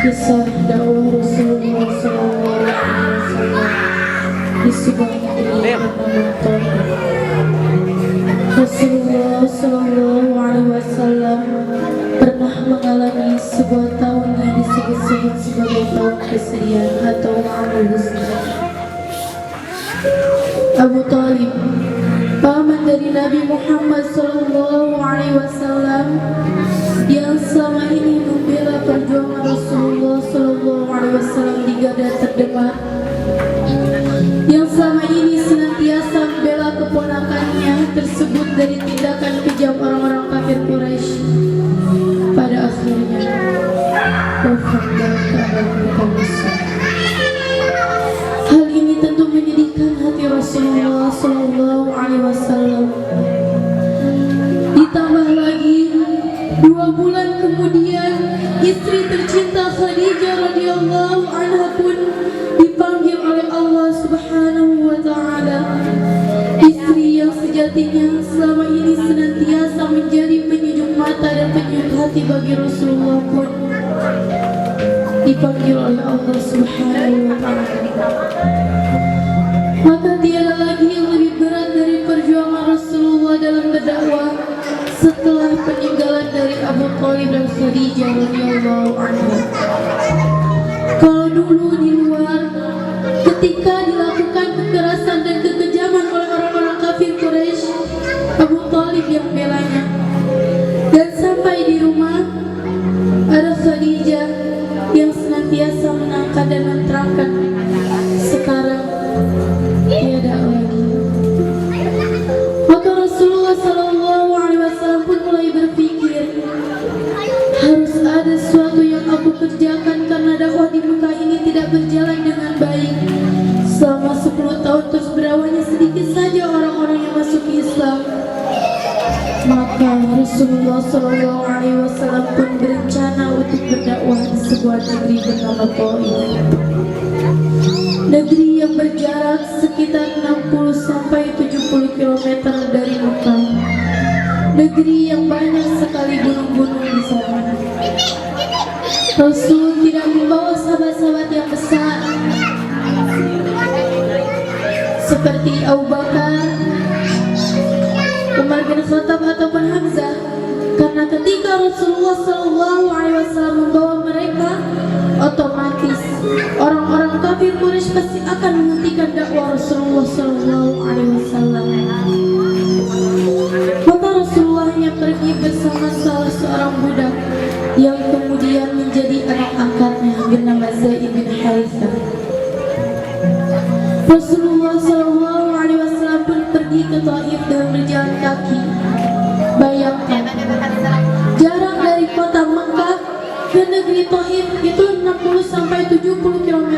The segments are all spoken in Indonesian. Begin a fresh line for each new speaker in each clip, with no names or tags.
Kisah dakwah Rasulullah SAW di sebuah negeri bernama Taif. Rasulullah SAW pernah mengalami sebuah tahun yang disebut-sebut sebagai tahun kesedihan atau Amul Husna. Abu Thalib, paman dari Nabi Muhammad SAW, yang selama ini membela perjuangan Rasulullah SAW di garda terdepan, yang selama ini senantiasa membela keponakannya tersebut dari tindakan kejam orang-orang kafir Quraisy, pada akhirnya wafat dalam keadaan luka besar. Hal ini tentu menyedihkan hati Rasulullah SAW. Ditambah lagi 2 bulan kemudian istri tercinta Khadijah radhiyallahu anha pun dipanggil oleh Allah Subhanahu wa taala. Istri yang sejatinya selama ini senantiasa menjadi penyejuk mata dan penyejuk hati bagi Rasulullah pun dipanggil oleh Allah Subhanahu wa taala. Maka tiada lagi yang lebih berat dari perjuangan Rasulullah dalam berdakwah setelah peninggalan dari Abu Thalib dan Khadijah radhiyallahu anha. Kalau dulu di luar, ketika dilakukan kekerasan dan kekejaman oleh orang-orang kafir Quraisy, Abu Thalib yang belanya. Dan sampai di rumah, ada Khadijah yang senantiasa menangkan dan menerangkan. Sekarang tiada lagi. Maka Rasulullah SAW pun mulai berpikir, harus ada sesuatu yang aku kerjakan karena dakwah di Mekah ini tidak berjalan dengan baik. Selama 10 tahun terus berawalnya sedikit saja orang-orang yang masuk Islam. Maka Rasulullah SAW pun berencana untuk berdakwah di sebuah negeri bernama Taif. Negeri yang berjarak sekitar 60-70 km dari Mekah. Negeri yang banyak sekali gunung-gunung di sana. Rasul tidak membawa sahabat-sahabat yang besar seperti Abu Bakar, Umar bin Khattab ataupun Hamzah, karena ketika Rasulullah SAW membawa mereka, otomatis orang-orang kafir Quraisy pasti akan menghentikan dakwah Rasulullah SAW. Maka Rasulullah hanya pergi bersama salah seorang budak yang kemudian menjadi anak angkatnya bernama Zaid bin Harithah. Rasulullah SAW pun pergi ke Taif dengan berjalan kaki. Bayangkan, jarak dari kota Mekah ke negeri Taif itu 60-70 km,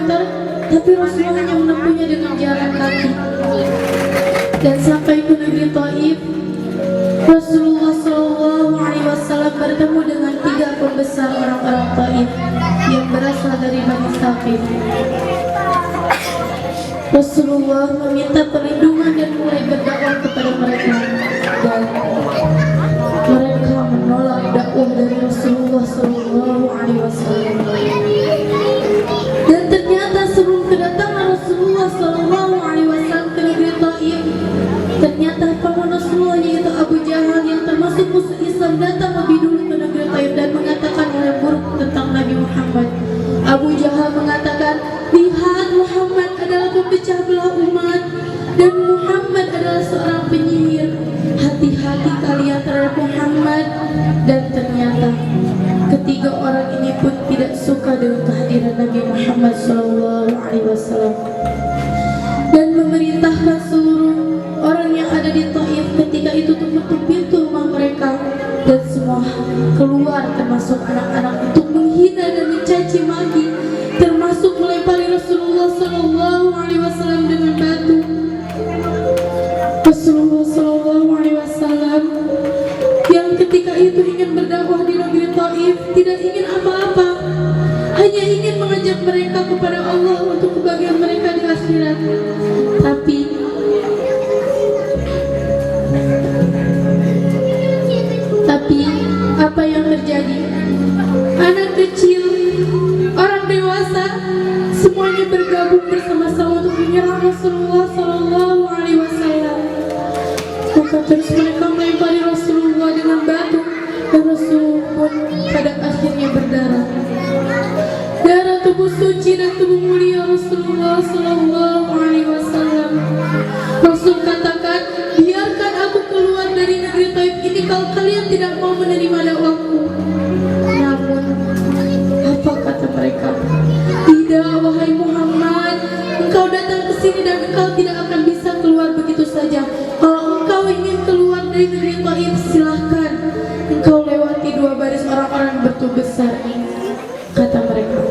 tapi Rasulullah hanya menempuhnya dengan jalan kaki. Dan sampai ke negeri Taif, Rasulullah SAW bertemu dengan 3 pembesar orang-orang Taif yang berasal dari Bani Saqif. Rasulullah meminta perlindungan dan mulai berdakwah kepada mereka, dan mereka menolak dakwah dari Rasulullah SAW. Dan ternyata sebelum kedatangan Rasulullah SAW ke negeri Taif, ternyata paman Rasulullah yaitu Abu Jahal yang termasuk musuh Islam datang lebih dulu ke negeri Taif dan mengatakan hal yang buruk tentang Nabi Muhammad. Abu Jahal mengatakan, lihat, Muhammad adalah pemecah belah umat dan Muhammad adalah seorang penyihir. Hati-hati kalian terhadap Muhammad. Dan ternyata ketiga orang ini pun tidak suka dengan kehadiran Nabi Muhammad SAW dan memerintahkan seluruh orang yang ada di Taif ketika itu untuk menutup pintu rumah mereka dan semua keluar, termasuk anak-anak, untuk menghina dan mencaci maki, termasuk melempari Rasulullah SAW dengan batu. Rasulullah SAW yang ketika itu ingin berdakwah di negeri Taif tidak ingin apa-apa, hanya ingin mengajak mereka kepada Allah untuk kebahagiaan mereka di akhirat. Tapi apa yang terjadi? Anak kecil, masa semuanya bergabung bersama-sama untuk menyerang Rasulullah Sallallahu Alaihi Wasallam. Maka terus mereka melempari Rasulullah dengan batu dan Rasul pun pada akhirnya berdarah. Darah tubuh suci dan tubuh mulia Rasulullah Sallallahu Alaihi Wasallam. Rasul katakan, biarkan aku keluar dari negeri Taif ini kalau kalian tidak mau menerima dakwahku. Namun apa kata mereka? Tidak, wahai Muhammad, engkau datang ke sini dan engkau tidak akan bisa keluar begitu saja. Kalau engkau ingin keluar dari negeri Taif, silahkan. Engkau lewati dua baris orang-orang bertubuh besar, kata mereka.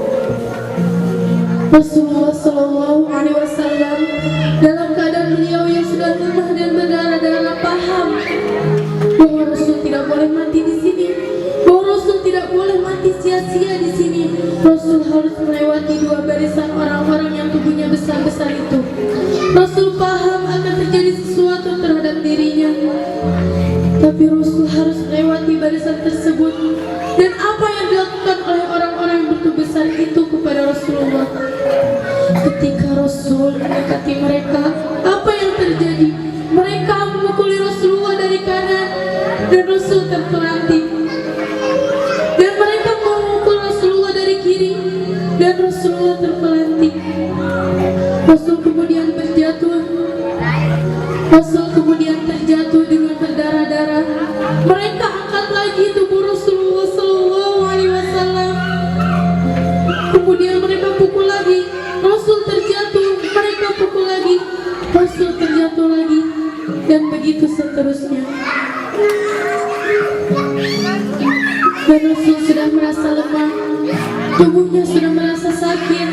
Rasulullah Sallallahu Alaihi Wasallam dalam keadaan beliau yang sudah lemah dan berdarah-darah paham bahwa Rasul tidak boleh mati di sini, bahwa Rasul tidak boleh mati sia-sia di sini. Rasul harus melewati dua barisan orang-orang yang tubuhnya besar-besar itu. Rasul paham akan terjadi sesuatu terhadap dirinya, tapi Rasul harus melewati barisan tersebut. Dan apa yang dilakukan oleh orang-orang yang bertubuh besar itu kepada Rasulullah? Ketika Rasul mendekati mereka, apa yang terjadi? Mereka memukuli Rasulullah dari kanan dan Rasul terpelanting. Dan mereka memukul Rasulullah dari kiri dan Rasulullah terpelanting. Rasul kemudian berjatuh. Rasul kemudian terjatuh dengan berdarah-darah. Mereka angkat lagi tubuh Rasulullah Sallallahu Alaihi Wasallam. Kemudian mereka pukul lagi. Rasul terjatuh. Mereka pukul lagi. Rasul terjatuh lagi. Dan begitu seterusnya. Dan Rasul sudah merasa lemah. Tubuhnya sudah merasa sakit.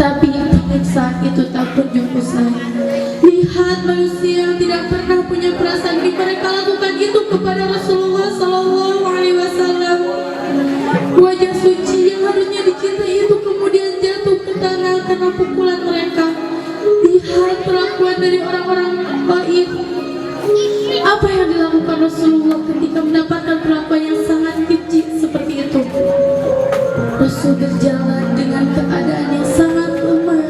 Tapi saat itu tak kunjung usai. Lihat manusia yang tidak pernah punya perasaan ini, mereka lakukan itu kepada Rasulullah Sallallahu Alaihi Wasallam. Wajah suci yang harusnya dicintai itu kemudian jatuh ke tanah karena pukulan mereka. Lihat perlakuan dari orang-orang Taif. Apa yang dilakukan Rasulullah ketika mendapatkan perlakuan yang sangat keji seperti itu? Rasul berjalan dengan keadaan yang sangat lemah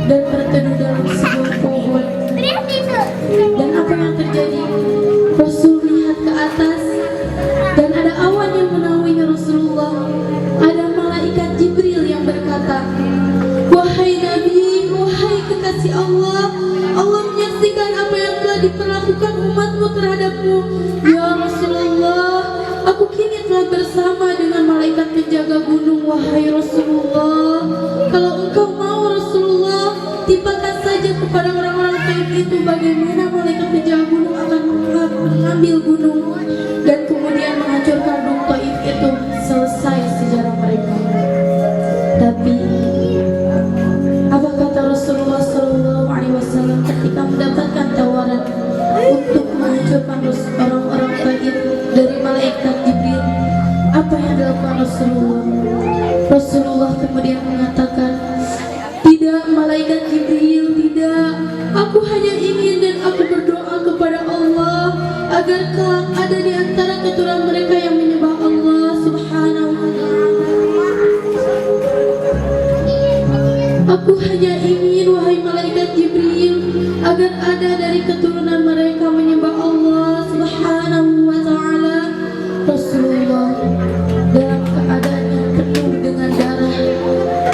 dan berteduh dalam sebuah pohon. Dan apa yang terjadi? Rasul melihat ke atas dan ada awan yang menaungi Rasulullah. Ada malaikat Jibril yang berkata, wahai Nabi, wahai kekasih Allah, Allah menyaksikan apa yang telah diperlakukan umatmu terhadapmu. Ya Rasulullah, aku kini telah bersama dengan malaikat penjaga gunung. Wahai Rasulullah, kalau engkau mau Rasulullah, timpakan saja kepada orang-orang Taif itu bagaimana malaikat penjaga gunung akan mengambil gunung dan kemudian menghancurkan gunung Taif itu. Selesai sejarah mereka. Tapi apa kata Rasulullah Sallallahu Alaihi Wasallam ketika mendapatkan tawaran untuk menghancurkan orang-orang Taif dari malaikat Jibril? Apa yang dilakukan Rasulullah? Rasulullah kemudian mengatakan, tidak malaikat Jibril, tidak. Aku hanya ingin dan aku berdoa kepada Allah agar kelak ada di antara keturunan mereka yang menyembah Allah Subhanahu wa Ta'ala. Aku hanya ingin, wahai malaikat Jibril, agar ada dari keturunan mereka menyembah Allah Subhanahu wa Ta'ala. Rasulullah dalam keadaan yang penuh dengan darah,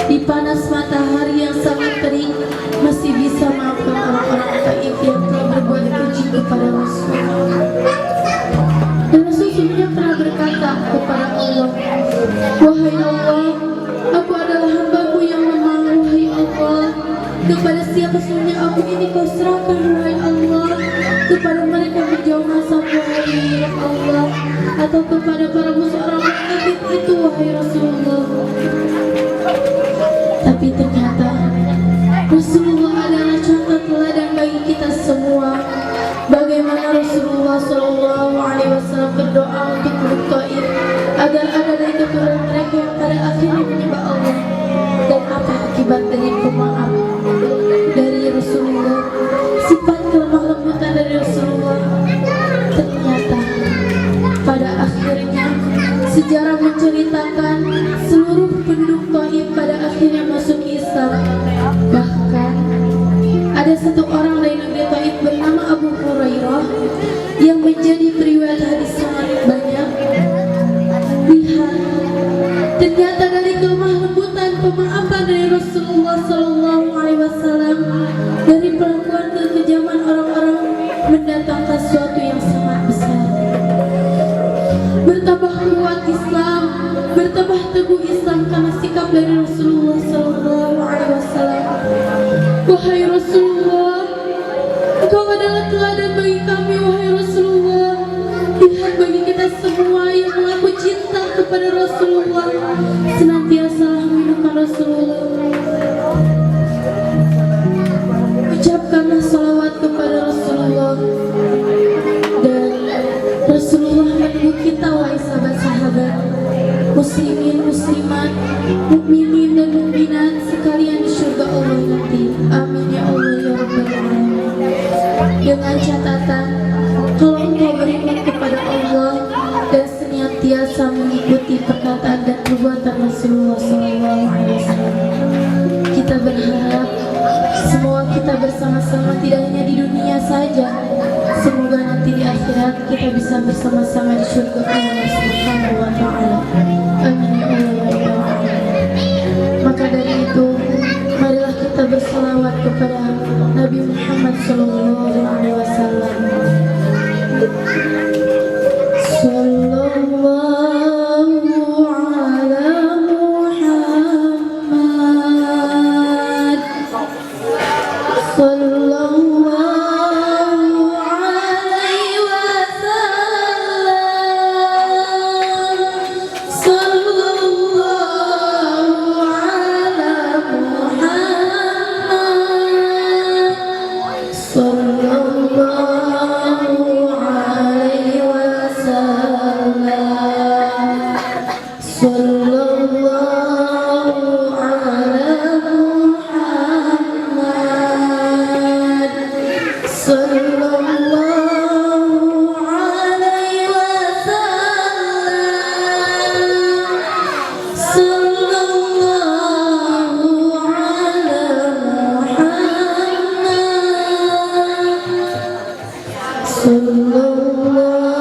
di panas matahari yang sangat terik, masih bisa maafkan orang-orang Taif yang telah berbuat keji kepada Rasul. Dan Rasul sebenarnya pernah berkata kepada Allah, wahai Allah, aku adalah hamba-Mu yang lemah. Wahai Allah, kepada siapa sebenarnya aku ini Kau serahkan. Wahai Allah, kepada mereka berjauh nasab. Wahai Allah, atau kepada para musuh orang Taif itu. Wahai Rasulullah. Tapi ternyata Rasulullah adalah contoh teladan bagi kita semua. Bagaimana Rasulullah Sallallahu Alaihi Wasallam berdoa untuk penduduk Taif agar ada dari keturunan mereka yang pada akhirnya menyembah Allah. Dan apa akibat dari pemaaf dari Rasulullah, sifat kelemah lembutan dari Rasulullah? Ternyata pada akhirnya sejarah menceritakan Ternyata dari kelemah lembutan pemaafan dari Rasulullah Sallallahu Alaihi Wasallam, dari perlakuan kekejaman orang-orang mendatangkan sesuatu yang sangat besar. Bertambah kuat Islam, bertambah teguh Islam karena sikap dari Rasulullah Sallallahu Alaihi Wasallam. Wahai Rasulullah, Engkau adalah teladan bagi kami, wahai Rasulullah. Lihat bagi kita semua yang mengaku cinta kepada Rasulullah, senantiasalah mengingatkan Rasulullah. Ucapkanlah salawat kepada Rasulullah, dan Rasulullah menunggu kita, wahai sahabat-sahabat, muslimin, muslimat, mukminin dan mukminat sekalian di surga Allah nanti. Amin ya Allah ya Rabbal Alamin. Dengan catatan, kalau engkau beriman kepada Allah dan senantiasa mengikuti perkataan dan perbuatan Rasulullah SAW, kita berharap semua kita bersama-sama, tidak hanya di dunia saja, semoga nanti di akhirat kita bisa bersama-sama di surga Allah Subhanahu wa Ta'ala. Amin ya Allah ya Rabbal. Maka dari itu, marilah kita berselawat kepada Nabi Muhammad Sallallahu Alaihi Wasallam. Sallallahu ala Muhammad, Sallallahu alaihi wasallam, Sallallahu ala Muhammad, Sallallahu alaihi wasallam, Sallallahu ala Muhammad, Sallallahu alaihi wasallam, Sallallahu ala Muhammad, Sallallahu